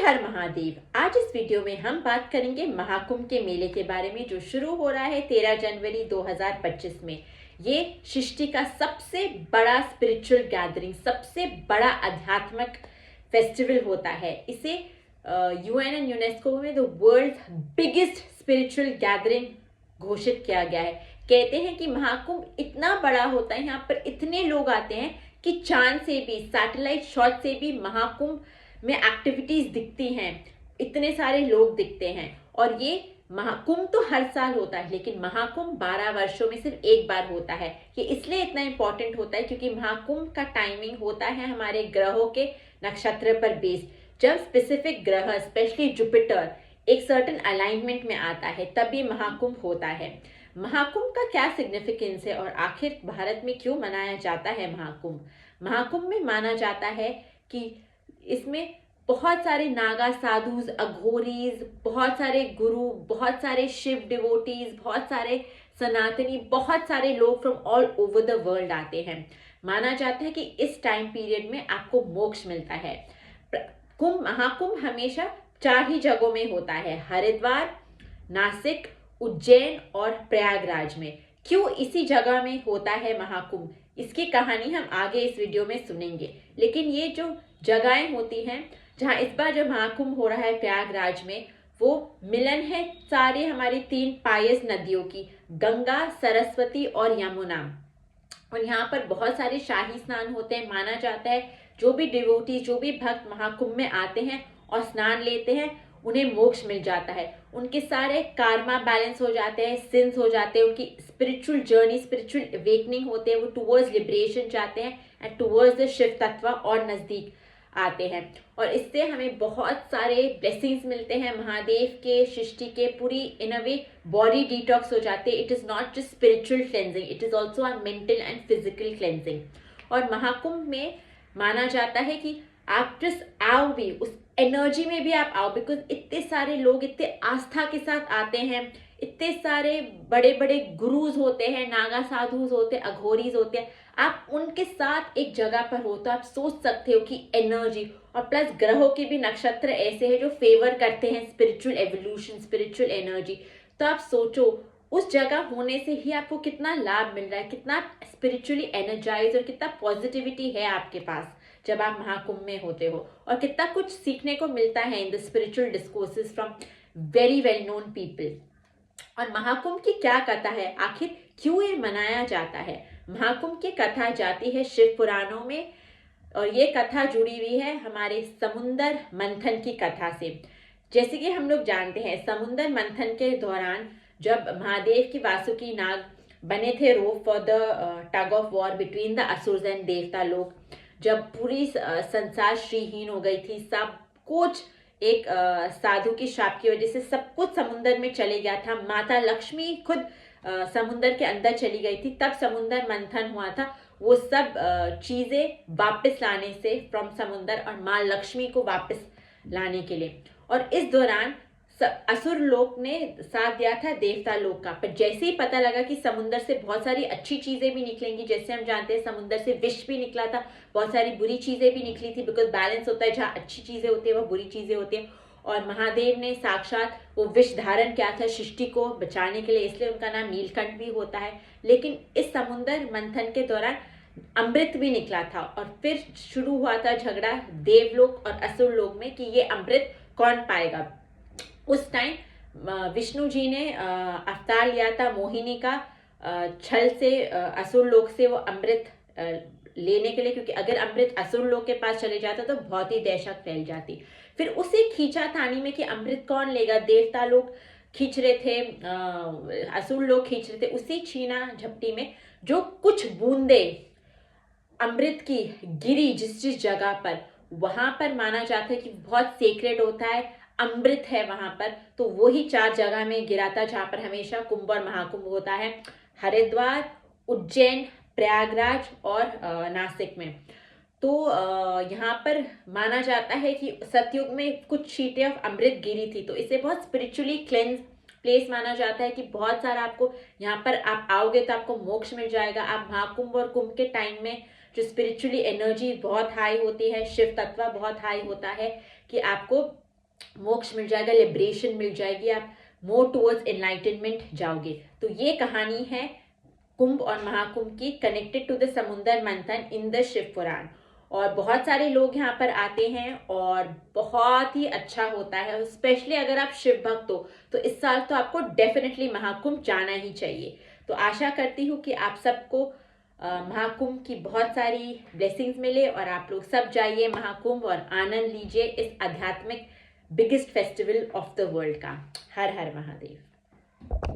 हर महादेव। आज इस वीडियो में हम बात करेंगे महाकुंभ के मेले के बारे में, जो शुरू हो रहा है 13 जनवरी 2025 में। ये सृष्टि का सबसे बड़ा स्पिरिचुअल गैदरिंग, सबसे बड़ा आध्यात्मिक फेस्टिवल होता है। इसे यूएन एंड यूनेस्को में the world biggest spiritual gathering घोषित किया गया है। कहते हैं कि महाकुंभ इतना बड़ा होता है, यहाँ पर इतने लोग आते हैं कि चांद से भी, सैटेलाइट शॉट से भी महाकुंभ में एक्टिविटीज दिखती हैं, इतने सारे लोग दिखते हैं। और ये महाकुंभ तो हर साल होता है, लेकिन महाकुंभ 12 वर्षों में सिर्फ एक बार होता है। ये इसलिए इतना इंपॉर्टेंट होता है क्योंकि महाकुंभ का टाइमिंग होता है हमारे ग्रहों के नक्षत्र पर बेस्ड। जब स्पेसिफिक ग्रह, स्पेशली जुपिटर, एक सर्टेन अलाइनमेंट में आता है, तब ये महाकुंभ होता है। महाकुंभ का क्या सिग्निफिकेंस है और आखिर भारत में क्यों मनाया जाता है महाकुंभ? महाकुंभ में माना जाता है कि इसमें बहुत सारे नागा साधुज, अघोरीज, बहुत सारे गुरु, बहुत सारे शिव डिवोटीज, बहुत सारे सनातनी, बहुत सारे लोग from all over the world आते हैं। माना जाता है कि इस टाइम पीरियड में आपको मोक्ष मिलता है। महाकुंभ हमेशा 4 ही जगहों में होता है, हरिद्वार, नासिक, उज्जैन और प्रयागराज में। क्यों इसी जगह में होता है महाकुंभ, इसकी कहानी हम आगे इस वीडियो में सुनेंगे। लेकिन ये जो जगहें होती हैं जहाँ इस बार जो महाकुंभ हो रहा है प्रयागराज में, वो मिलन है सारे हमारी 3 पायस नदियों की, गंगा, सरस्वती और यमुना। और यहाँ पर बहुत सारे शाही स्नान होते हैं। माना जाता है जो भी डिवोटी, जो भी भक्त महाकुंभ में आते हैं और स्नान लेते हैं, उन्हें मोक्ष मिल जाता है। उनके सारे कार्मा बैलेंस हो जाते हैं, सिंस हो जाते हैं, उनकी स्पिरिचुअल जर्नी, स्पिरिचुअल अवेकनिंग होते हैं, वो टुवर्ड्स लिबरेशन जाते हैं एंड टुवर्ड्स द शिव तत्व और नजदीक आते हैं। और इससे हमें बहुत सारे ब्लेसिंग्स मिलते हैं महादेव के, सृष्टि के, पूरी इन अ वे बॉडी डिटॉक्स हो जाते हैं। It is not just spiritual cleansing, it is also a mental and physical cleansing. और महाकुंभ में माना जाता है कि आप जस्ट आओ भी, उस एनर्जी में भी आप आओ, बिकॉज इतने सारे लोग इतने आस्था के साथ आते हैं, इतने सारे बड़े बड़े गुरुज होते हैं, नागा साधुज होते हैं, अघोरीज होते हैं। आप उनके साथ एक जगह पर हो तो आप सोच सकते हो कि एनर्जी, और प्लस ग्रहों के भी नक्षत्र ऐसे हैं जो फेवर करते हैं स्पिरिचुअल एवोल्यूशन, स्पिरिचुअल एनर्जी। तो आप सोचो उस जगह होने से ही आपको कितना लाभ मिल रहा है, कितना स्पिरिचुअली एनर्जाइज और कितना पॉजिटिविटी है आपके पास जब आप महाकुंभ में होते हो, और कितना कुछ सीखने को मिलता है in the spiritual discourses from very well known people. और महाकुंभ की क्या कथा है, आखिर क्यों ये मनाया जाता है? महाकुंभ की कथा जाती है शिव पुराणों में, और ये कथा जुड़ी हुई है हमारे समुंदर मंथन की कथा से। जैसे कि हम लोग जानते हैं, समुंदर मंथन के दौरान जब महादेव की वासुकी नाग बने थे rope for the tug of war between the asuras and देवता लोग, जब पूरी संसार श्रीहीन हो गई थी, सब कुछ एक साधु की शाप की वजह से सब कुछ समुंदर में चले गया था, माता लक्ष्मी खुद समुंदर के अंदर चली गई थी, तब समुंदर मंथन हुआ था। वो सब चीजें वापस लाने से फ्रॉम समुंदर, और माँ लक्ष्मी को वापस लाने के लिए। और इस दौरान असुर लोक ने साथ दिया था देवता लोक का। पर जैसे ही पता लगा कि समुंदर से बहुत सारी अच्छी चीजें भी निकलेंगी, जैसे हम जानते हैं समुंदर से विष भी निकला था, बहुत सारी बुरी चीजें भी निकली थी, बिकॉज बैलेंस होता है, जहाँ अच्छी चीजें होती है वह बुरी चीजें होती है। और महादेव ने साक्षात वो विष धारण किया था सृष्टि को बचाने के लिए, इसलिए उनका नाम नीलकंठ भी होता है। लेकिन इस समुंदर मंथन के दौरान अमृत भी निकला था, और फिर शुरू हुआ था झगड़ा देवलोक और असुर लोक में कि ये अमृत कौन पाएगा। उस टाइम विष्णु जी ने अवतार लिया था मोहिनी का, छल से असुर लोक से वो अमृत लेने के लिए, क्योंकि अगर अमृत असुर लोक के पास चले जाता तो बहुत ही दहशत फैल जाती। फिर उसे खींचातानी में कि अमृत कौन लेगा, देवता लोग खींच रहे थे, असुर लोग खींच रहे थे, उसी छीना झपटी में जो कुछ बूंदे अमृत की गिरी जिस जगह पर, वहां पर माना जाता है कि बहुत सेक्रेट होता है, अमृत है वहां पर। तो वही 4 जगह में गिरा था जहां पर हमेशा कुंभ और महाकुंभ होता है, हरिद्वार, उज्जैन, प्रयागराज और नासिक में। तो यहाँ पर माना जाता है कि सतयुग में कुछ छींटे ऑफ अमृत गिरी थी, तो इसे बहुत स्पिरिचुअली क्लेंज प्लेस माना जाता है कि बहुत सारा आपको यहाँ पर आप आओगे तो आपको मोक्ष मिल जाएगा। आप महाकुंभ और कुंभ के टाइम में जो स्पिरिचुअली एनर्जी बहुत हाई होती है, शिव तत्व बहुत हाई होता है, कि आपको मोक्ष मिल जाएगा, लिबरेशन मिल जाएगी, आप मोर टुवर्ड्स एनलाइटनमेंट जाओगे। तो ये कहानी है कुंभ और महाकुंभ की, कनेक्टेड टू द समुंदर मंथन इन द शिव पुराण। और बहुत सारे लोग यहाँ पर आते हैं और बहुत ही अच्छा होता है, स्पेशली अगर आप शिव भक्त हो तो इस साल तो आपको डेफिनेटली महाकुंभ जाना ही चाहिए। तो आशा करती हूँ कि आप सबको महाकुंभ की बहुत सारी ब्लेसिंग्स मिले और आप लोग सब जाइए महाकुंभ और आनंद लीजिए इस आध्यात्मिक biggest festival of the world का। हर हर महादेव।